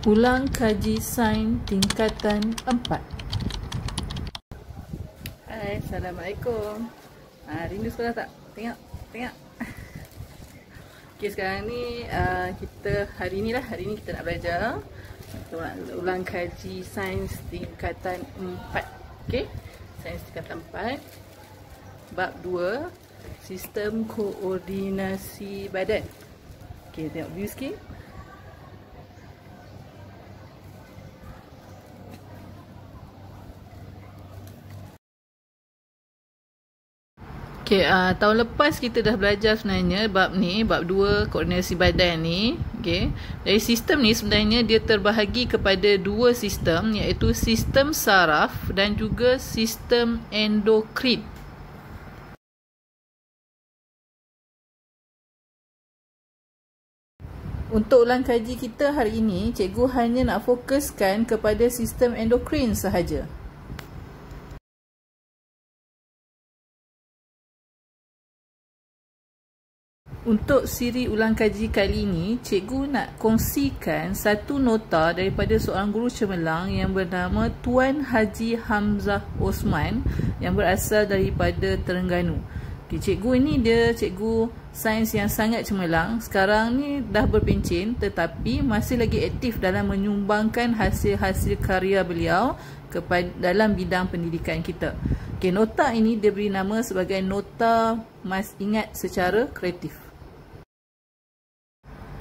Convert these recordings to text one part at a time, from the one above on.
Ulang kaji sains tingkatan 4. Hai, Assalamualaikum. Rindu sekolah tak? Tengok. Okay, sekarang ni hari ni kita nak belajar. Kita nak ulang kaji sains tingkatan 4. Okay, sains tingkatan 4. Bab 2, sistem koordinasi badan. Okay, tengok view sikit. Okay, tahun lepas kita dah belajar sebenarnya bab ni, bab 2 koordinasi badan ni. Okay, dari sistem ni sebenarnya dia terbahagi kepada dua sistem, iaitu sistem saraf dan juga sistem endokrin. Untuk ulang kaji kita hari ini, cikgu hanya nak fokuskan kepada sistem endokrin sahaja. Untuk siri ulang kaji kali ini, cikgu nak kongsikan satu nota daripada seorang guru cemerlang yang bernama Tuan Haji Hamzah Osman yang berasal daripada Terengganu. Okay, cikgu ini dia cikgu sains yang sangat cemerlang. Sekarang ni dah berpencen tetapi masih lagi aktif dalam menyumbangkan hasil-hasil karya beliau dalam bidang pendidikan kita. Okay, nota ini dia beri nama sebagai nota mas ingat secara kreatif.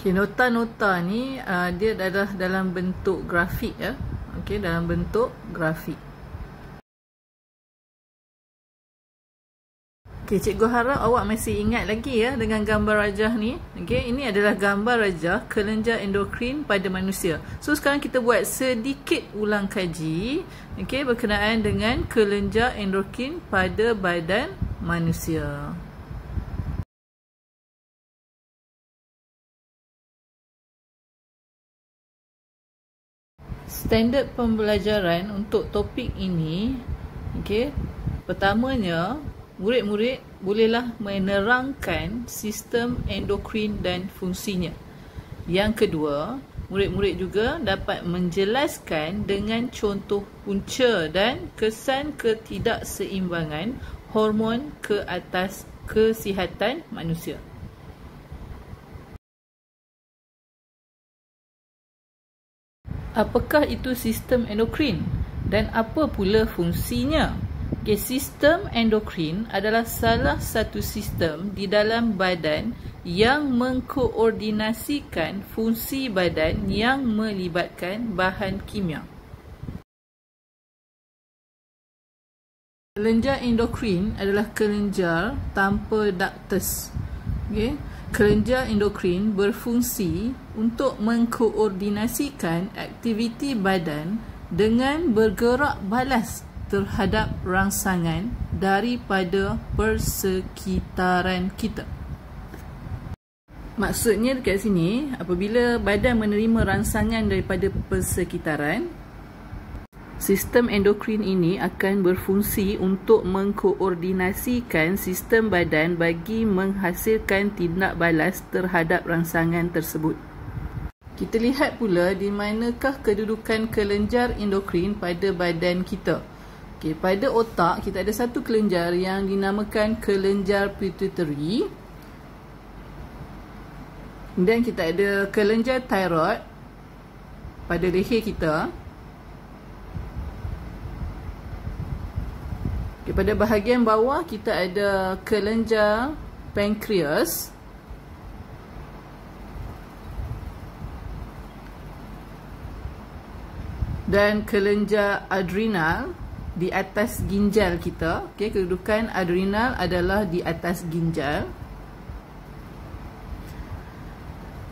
Okay, nota-nota ni dia adalah dalam bentuk grafik ya. Okay, dalam bentuk grafik. Okay, cikgu harap awak masih ingat lagi ya dengan gambar rajah ni. Okay, ini adalah gambar rajah kelenjar endokrin pada manusia. So, sekarang kita buat sedikit ulang kaji berkenaan dengan kelenjar endokrin pada badan manusia. Standard pembelajaran untuk topik ini, pertamanya murid-murid bolehlah menerangkan sistem endokrin dan fungsinya. Yang kedua, murid-murid juga dapat menjelaskan dengan contoh punca dan kesan ketidakseimbangan hormon ke atas kesihatan manusia. Apakah itu sistem endokrin dan apa pula fungsinya? Okay, sistem endokrin adalah salah satu sistem di dalam badan yang mengkoordinasikan fungsi badan yang melibatkan bahan kimia. Kelenjar endokrin adalah kelenjar tanpa ductus. Okay. Kelenjar endokrin berfungsi untuk mengkoordinasikan aktiviti badan dengan bergerak balas terhadap rangsangan daripada persekitaran kita. Maksudnya dekat sini, apabila badan menerima rangsangan daripada persekitaran, sistem endokrin ini akan berfungsi untuk mengkoordinasikan sistem badan bagi menghasilkan tindak balas terhadap rangsangan tersebut. Kita lihat pula di manakah kedudukan kelenjar endokrin pada badan kita. Okay, pada otak kita ada satu kelenjar yang dinamakan kelenjar pituitary. Kemudian kita ada kelenjar thyroid pada leher kita. Okay, pada bahagian bawah kita ada kelenjar pankreas. Dan kelenjar adrenal di atas ginjal kita. Okay, kedudukan adrenal adalah di atas ginjal.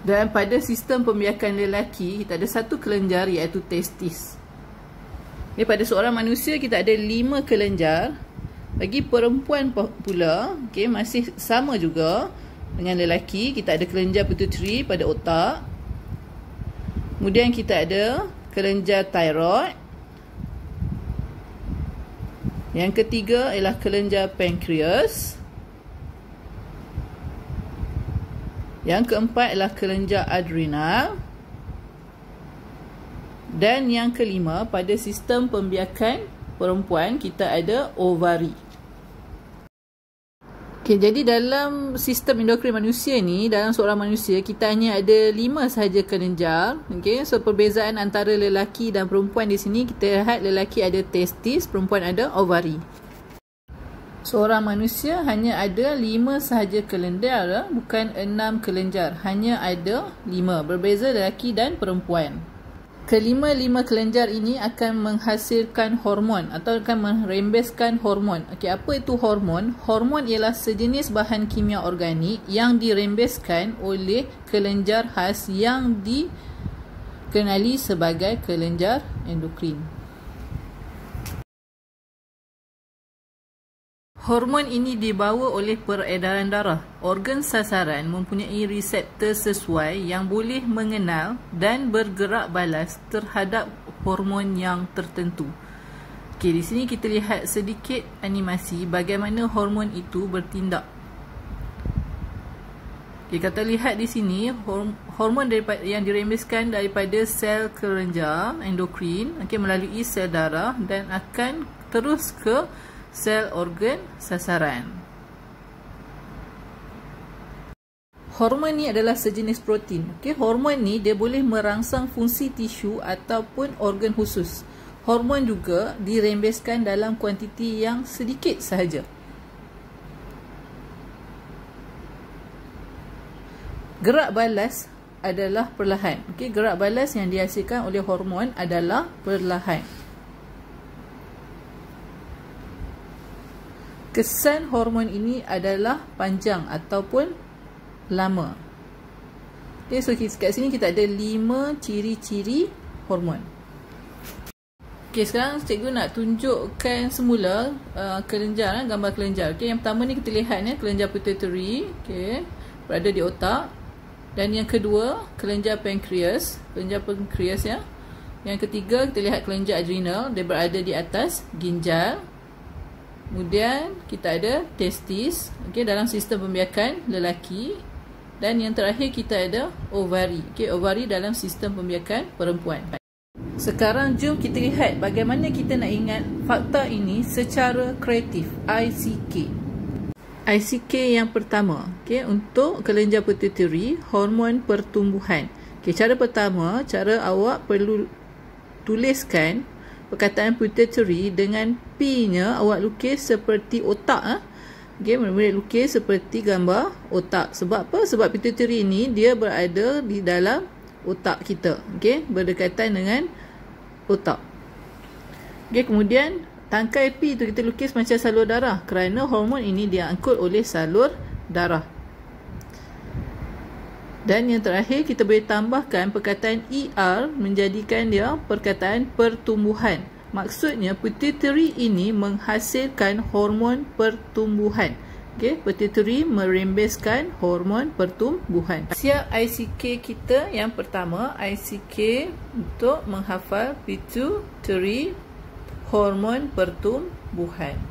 Dan pada sistem pembiakan lelaki kita ada satu kelenjar iaitu testis. Okay, pada seorang manusia kita ada 5 kelenjar. Bagi perempuan pula, masih sama juga dengan lelaki. Kita ada kelenjar pituitary pada otak. Kemudian kita ada kelenjar thyroid. Yang ketiga ialah kelenjar pankreas. Yang keempat ialah kelenjar adrenal. Dan yang kelima, pada sistem pembiakan perempuan kita ada ovari. Okay, jadi dalam sistem endokrin manusia ni, dalam seorang manusia kita hanya ada 5 sahaja kelenjar. Okay, so perbezaan antara lelaki dan perempuan di sini, kita lihat lelaki ada testis, perempuan ada ovari. Seorang manusia hanya ada 5 sahaja kelenjar, bukan 6 kelenjar, hanya ada 5, berbeza lelaki dan perempuan. Kelima-lima kelenjar ini akan menghasilkan hormon atau akan merembeskan hormon. Okey, apa itu hormon? Hormon ialah sejenis bahan kimia organik yang dirembeskan oleh kelenjar khas yang dikenali sebagai kelenjar endokrin. Hormon ini dibawa oleh peredaran darah. Organ sasaran mempunyai reseptor sesuai yang boleh mengenal dan bergerak balas terhadap hormon yang tertentu. Okey, di sini kita lihat sedikit animasi bagaimana hormon itu bertindak. Okey, kita lihat di sini hormon yang dirembeskan daripada sel kelenjar endokrin, okey, melalui sel darah dan akan terus ke sel organ sasaran. Hormon ni adalah sejenis protein. Okay, hormon ni dia boleh merangsang fungsi tisu ataupun organ khusus. Hormon juga dirembeskan dalam kuantiti yang sedikit sahaja. Gerak balas adalah perlahan. Okay, gerak balas yang dihasilkan oleh hormon adalah perlahan. Kesan hormon ini adalah panjang ataupun lama. Okay, so kat sini kita ada 5 ciri-ciri hormon. Okay, sekarang cikgu nak tunjukkan semula kelenjar, gambar kelenjar. Okay, yang pertama ni kita lihat ni kelenjar pituitary, okay, berada di otak. Dan yang kedua, kelenjar pankreas ya. Yang ketiga, kita lihat kelenjar adrenal, dia berada di atas ginjal. Kemudian kita ada testis, okay, dalam sistem pembiakan lelaki. Dan yang terakhir kita ada ovari, okay, ovari dalam sistem pembiakan perempuan. Sekarang jom kita lihat bagaimana kita nak ingat fakta ini secara kreatif. ICK yang pertama, okay, untuk kelenjar pituitary, hormon pertumbuhan. Okay, cara pertama, cara awak perlu tuliskan perkataan pituitary dengan P-nya awak lukis seperti otak. Okay, mula-mula lukis seperti gambar otak. Sebab apa? Sebab pituitary ini dia berada di dalam otak kita. Okay, berdekatan dengan otak. Okay, kemudian tangkai P itu kita lukis macam salur darah kerana hormon ini diangkut oleh salur darah. Dan yang terakhir kita boleh tambahkan perkataan ER menjadikan dia perkataan pertumbuhan. Maksudnya pituitary ini menghasilkan hormon pertumbuhan. Okey, pituitary merembeskan hormon pertumbuhan. Siap ICK kita yang pertama, ICK untuk menghafal pituitary, hormon pertumbuhan.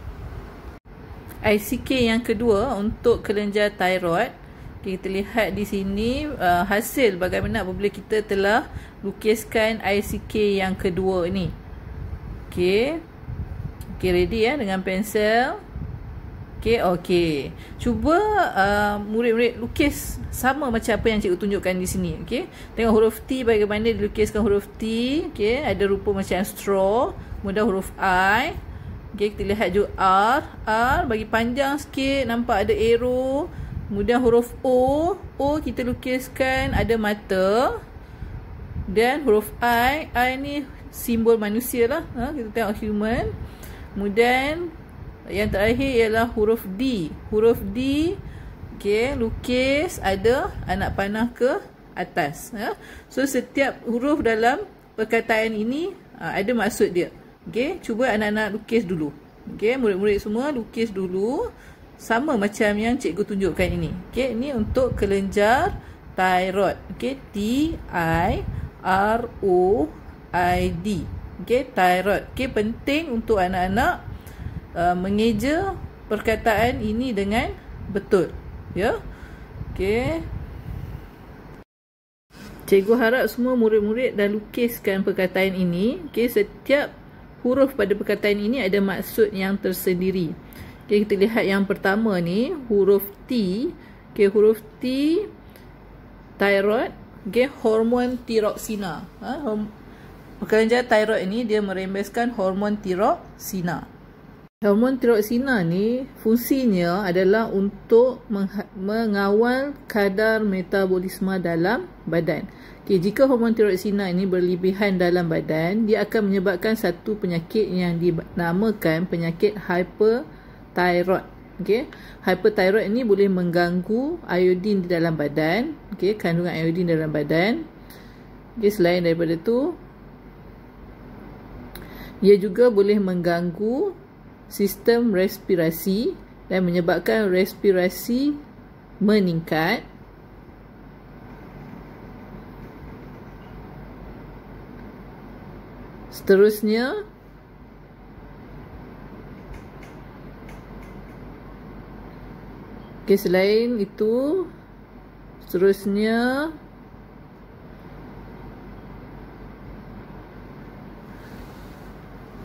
ICK yang kedua untuk kelenjar thyroid. Kita lihat di sini hasil bagaimana apabila kita telah lukiskan ICK yang kedua ni. Okey. Okey, ready ya dengan pensel. Okey. Cuba murid-murid lukis sama macam apa yang cikgu tunjukkan di sini. Okey. Tengok huruf T bagaimana dilukiskan huruf T. Okey, ada rupa macam straw. Kemudian huruf I. Okey, kita lihat juga R bagi panjang sikit, nampak ada arrow. Kemudian huruf O kita lukiskan ada mata. Dan huruf I ni simbol manusia lah. Kita tengok human. Kemudian yang terakhir ialah huruf D. Huruf D, okay, lukis ada anak panah ke atas. So setiap huruf dalam perkataan ini ada maksud dia. Okay, cuba anak-anak lukis dulu. Okay, murid-murid semua lukis dulu. Sama macam yang cikgu tunjukkan ini. Okay, ini untuk kelenjar thyroid. Okay, T-I-R-O-I-D. Okay, thyroid. Okay, penting untuk anak-anak mengeja perkataan ini dengan betul. Ya. Okay. Cikgu harap semua murid-murid dah lukiskan perkataan ini. Okey, setiap huruf pada perkataan ini ada maksud yang tersendiri. Okey, kita lihat yang pertama ni, huruf T. Okey, huruf T, thyroid. Okey, hormon tiroksina. Kelenjar thyroid ini dia merembeskan hormon tiroksina. Hormon tiroksina ni fungsinya adalah untuk mengawal kadar metabolisme dalam badan. Okay, jika hormon tiroksina ini berlebihan dalam badan, dia akan menyebabkan satu penyakit yang dinamakan penyakit hyperthyroid. Okay, hyperthyroid ini boleh mengganggu iodin di dalam badan. Okay, kandungan iodin dalam badan. Okay, selain daripada itu, ia juga boleh mengganggu sistem respirasi dan menyebabkan respirasi meningkat. Seterusnya, selain itu, seterusnya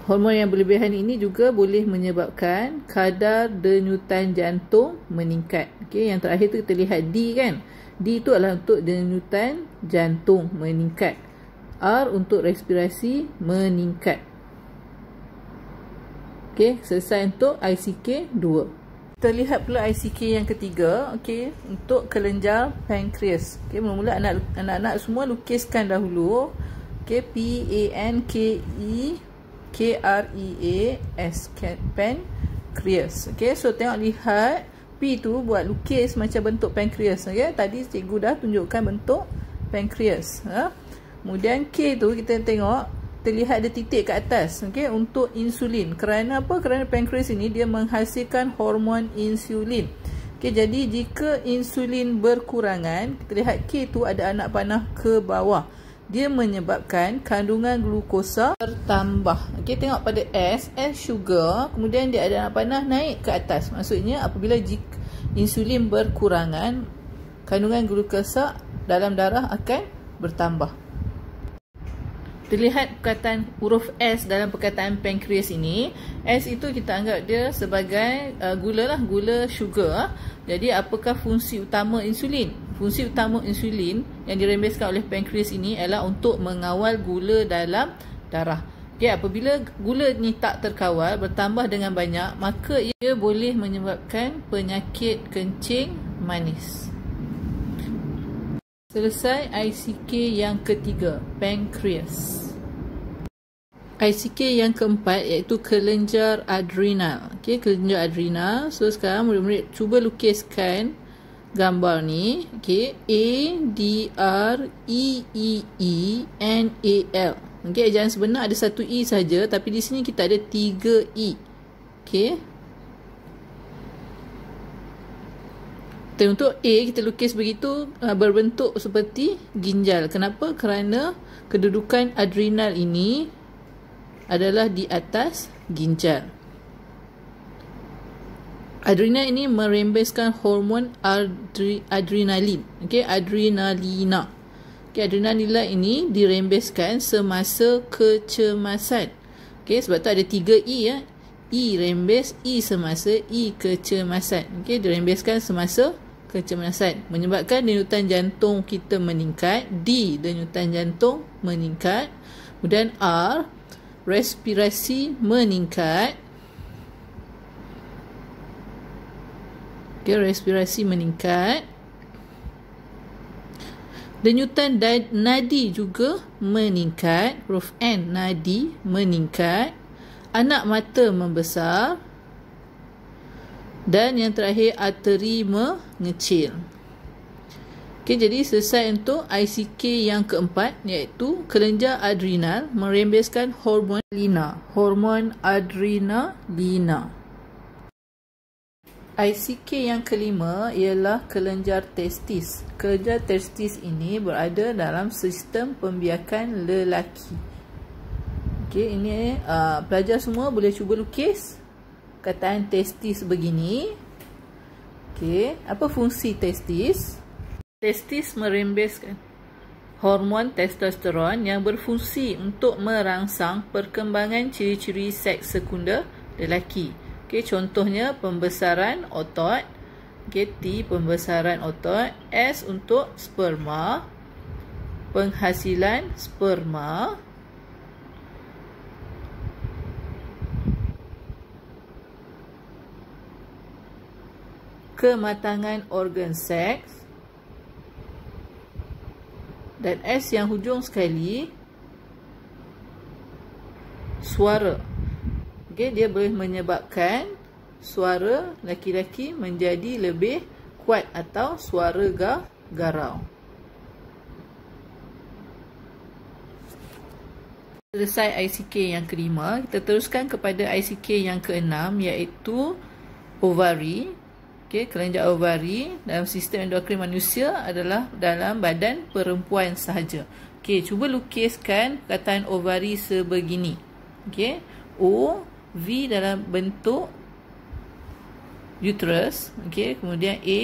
hormon yang berlebihan ini juga boleh menyebabkan kadar denyutan jantung meningkat. Okey, yang terakhir tu kita lihat D kan. D itu adalah untuk denyutan jantung meningkat. R untuk respirasi meningkat. Okey, selesai untuk ICK 2. Kita lihat pula ICK yang ketiga. Okey, untuk kelenjar pankreas. Okey, mula-mula anak-anak semua lukiskan dahulu. Okey, P-A-N-K-E-A-S, pankreas. Okay, so tengok lihat P tu buat lukis macam bentuk pankreas. Okay, tadi cikgu dah tunjukkan bentuk pankreas. Kemudian K tu kita tengok terlihat ada titik ke atas. Okay, untuk insulin. Kerana apa? Kerana pankreas ini dia menghasilkan hormon insulin. Okay, jadi jika insulin berkurangan, kita lihat K tu ada anak panah ke bawah. Dia menyebabkan kandungan glukosa bertambah. Okey, tengok pada S sugar, kemudian dia ada anak panah naik ke atas. Maksudnya apabila insulin berkurangan, kandungan glukosa dalam darah akan bertambah. Terlihat perkataan huruf S dalam perkataan pankreas ini. S itu kita anggap dia sebagai gula lah, gula sugar. Jadi apakah fungsi utama insulin? Fungsi utama insulin yang dirembeskan oleh pankreas ini adalah untuk mengawal gula dalam darah. Okay, apabila gula ni tak terkawal, bertambah dengan banyak, maka ia boleh menyebabkan penyakit kencing manis. Selesai ICK yang ketiga, pankreas. ICK yang keempat iaitu kelenjar adrenal. Okay, kelenjar adrenal. So sekarang murid-murid cuba lukiskan gambar ni. Okay, A-D-R-E-E-E-N-A-L. Okay, ejaan sebenar ada satu E saja, tapi di sini kita ada 3 E. Okay. Untuk A kita lukis begitu, berbentuk seperti ginjal. Kenapa? Kerana kedudukan adrenal ini adalah di atas ginjal. Adrenal ini merembeskan hormon adrenalin. Okey, adrenalina. Okey, adrenalina ini dirembeskan semasa kecemasan. Okey, sebab tu ada 3 E ya. E rembes, E semasa, E kecemasan. Okey, dirembeskan semasa kecemasan, menyebabkan denyutan jantung kita meningkat. D, denyutan jantung meningkat. Kemudian R, respirasi meningkat. Okay, respirasi meningkat. Denyutan nadi juga meningkat. Huruf N, nadi meningkat. Anak mata membesar. Dan yang terakhir, arteri mengecil. Okay, jadi selesai untuk ICK yang keempat, iaitu kelenjar adrenal merembeskan hormon adrenalina. Hormon adrenalina. ICK yang kelima ialah kelenjar testis. Kelenjar testis ini berada dalam sistem pembiakan lelaki. Okay, ini pelajar semua boleh cuba lukis kataan testis begini. Okay, apa fungsi testis? Testis merembeskan hormon testosteron yang berfungsi untuk merangsang perkembangan ciri-ciri seks sekunder lelaki. Okey, contohnya pembesaran otot, okey, T pembesaran otot, S untuk sperma, penghasilan sperma, kematangan organ seks, dan S yang hujung sekali, suara. Okey, dia boleh menyebabkan suara laki-laki menjadi lebih kuat atau suara garau. Selesai ICK yang kelima, kita teruskan kepada ICK yang keenam, iaitu ovari. Okey, kelenjar ovari dalam sistem endokrin manusia adalah dalam badan perempuan sahaja. Okey, cuba lukiskan perkataan ovari sebegini. Okey, O, V dalam bentuk uterus, okey, kemudian A,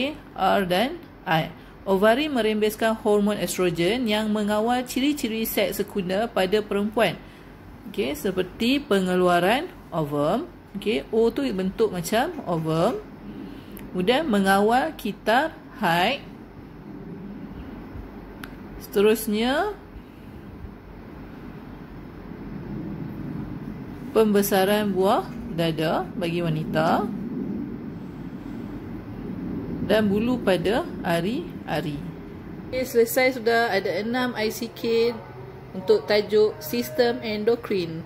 R dan I. Ovari merembeskan hormon estrogen yang mengawal ciri-ciri seks sekunder pada perempuan. Okey, seperti pengeluaran ovum. Okey, O tu bentuk macam ovum. Kemudian mengawal kitar haid. Seterusnya pembesaran buah dada bagi wanita dan bulu pada ari-ari. Okay, selesai sudah. Ada 6 ICK untuk tajuk sistem endokrin.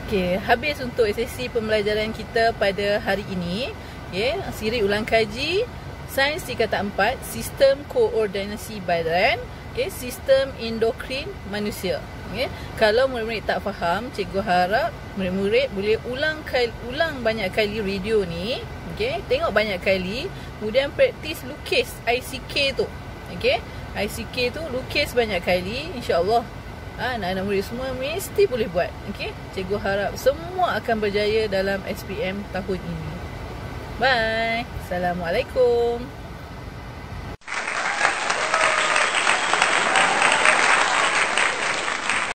Okey, habis untuk sesi pembelajaran kita pada hari ini. Okay, siri ulang kaji sains tingkatan 4, sistem koordinasi badan, okay, sistem endokrin manusia. Okay. Kalau murid-murid tak faham, cikgu harap murid-murid boleh ulang banyak kali video ni. Okay, tengok banyak kali, kemudian praktis lukis ICK tu. Okay, ICK tu lukis banyak kali, insya-Allah anak-anak murid semua mesti boleh buat. Okay, cikgu harap semua akan berjaya dalam SPM tahun ini. Bye. Assalamualaikum.